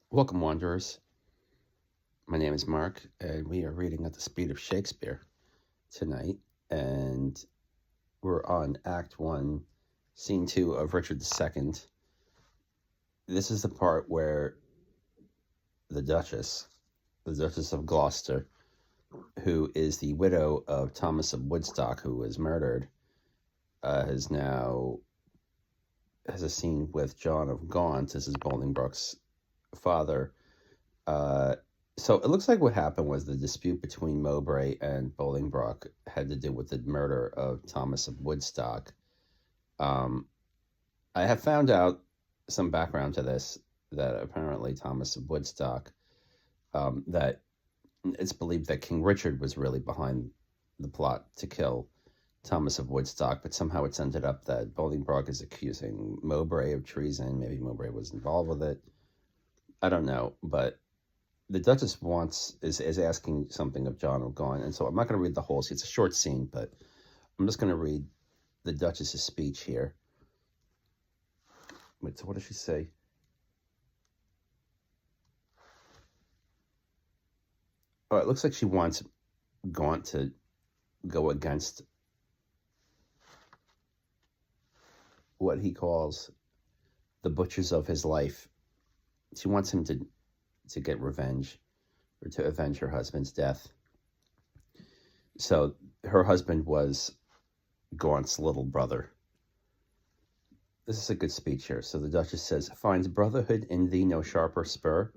Welcome, Wanderers. My name is Mark, and we are reading at the Speed of Shakespeare tonight. And we're on Act 1, Scene 2 of Richard II. This is the part where the Duchess of Gloucester, who is the widow of Thomas of Woodstock, who was murdered, has a scene with John of Gaunt. This is Bolingbroke's father. So it looks like what happened was the dispute between Mowbray and Bolingbroke had to do with the murder of Thomas of Woodstock. I have found out some background to this, that apparently Thomas of Woodstock, that it's believed that King Richard was really behind the plot to kill Thomas of Woodstock, but somehow it's ended up that Bolingbroke is accusing Mowbray of treason. Maybe Mowbray was involved with it. I don't know, but the Duchess is asking something of John of Gaunt, and so I'm not going to read the whole scene. It's a short scene, but I'm just going to read the Duchess's speech here. Wait, so what does she say? Oh, it looks like she wants Gaunt to go against what he calls the butchers of his life. She wants him to get revenge, or to avenge her husband's death. So her husband was Gaunt's little brother. This is a good speech here. So the Duchess says, "Finds brotherhood in thee no sharper spur?"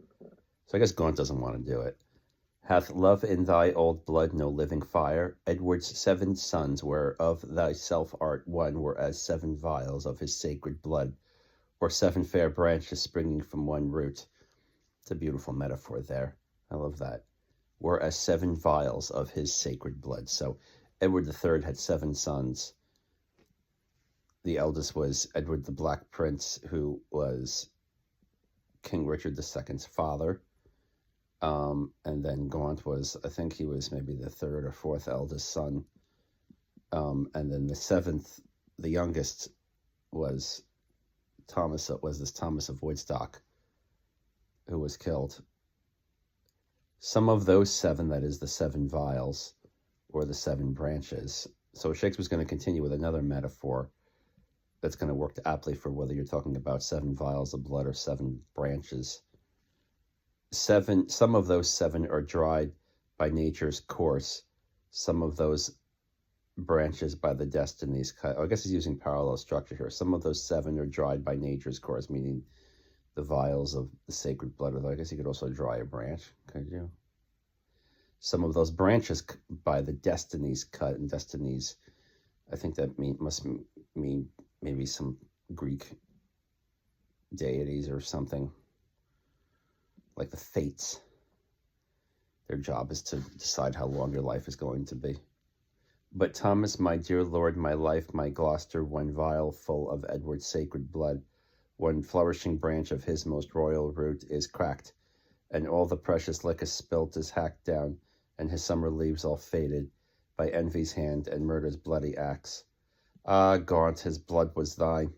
So I guess Gaunt doesn't want to do it. "Hath love in thy old blood no living fire? Edward's 7 sons, whereof thyself art one, were as 7 vials of his sacred blood, or 7 fair branches springing from one root." It's a beautiful metaphor there. I love that. "Were as 7 vials of his sacred blood." So Edward III had 7 sons. The eldest was Edward the Black Prince, who was King Richard II's father. And then Gaunt was, I think he was maybe the 3rd or 4th eldest son. And then the 7th, the youngest, was Thomas of Woodstock, who was killed. Some of those 7, that is the 7 vials, or the 7 branches. So Shakespeare's going to continue with another metaphor that's going to work aptly for whether you're talking about 7 vials of blood or 7 branches. Some of those 7 are dried by nature's course. Some of those branches by the destinies cut. I guess he's using parallel structure here. Some of those 7 are dried by nature's course, meaning the vials of the sacred blood. Although I guess you could also dry a branch, could you? Some of those branches by the destinies cut, and destinies, I think that must mean maybe some Greek deities or something, like the fates. Their job is to decide how long your life is going to be. "But Thomas, my dear lord, my life, my Gloucester, one vial full of Edward's sacred blood, one flourishing branch of his most royal root is cracked, and all the precious liquor spilt is hacked down, and his summer leaves all faded by envy's hand and murder's bloody axe. Ah, Gaunt, his blood was thine.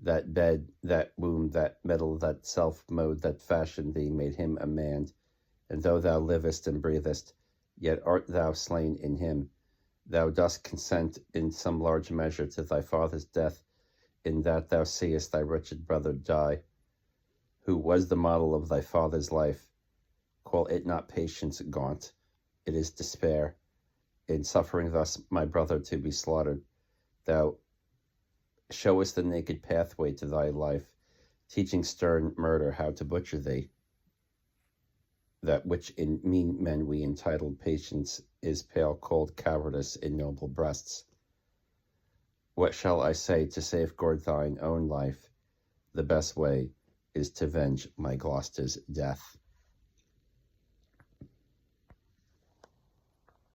That bed, that wound, that metal, that self-mode that fashioned thee made him a man. And though thou livest and breathest, yet art thou slain in him. Thou dost consent in some large measure to thy father's death, in that thou seest thy wretched brother die, who was the model of thy father's life. Call it not patience, Gaunt, it is despair. In suffering thus my brother to be slaughtered, thou showest the naked pathway to thy life, teaching stern murder how to butcher thee. That which in mean men we entitled patience is pale cold cowardice in noble breasts. What shall I say to safeguard thine own life? The best way is to avenge my Gloucester's death."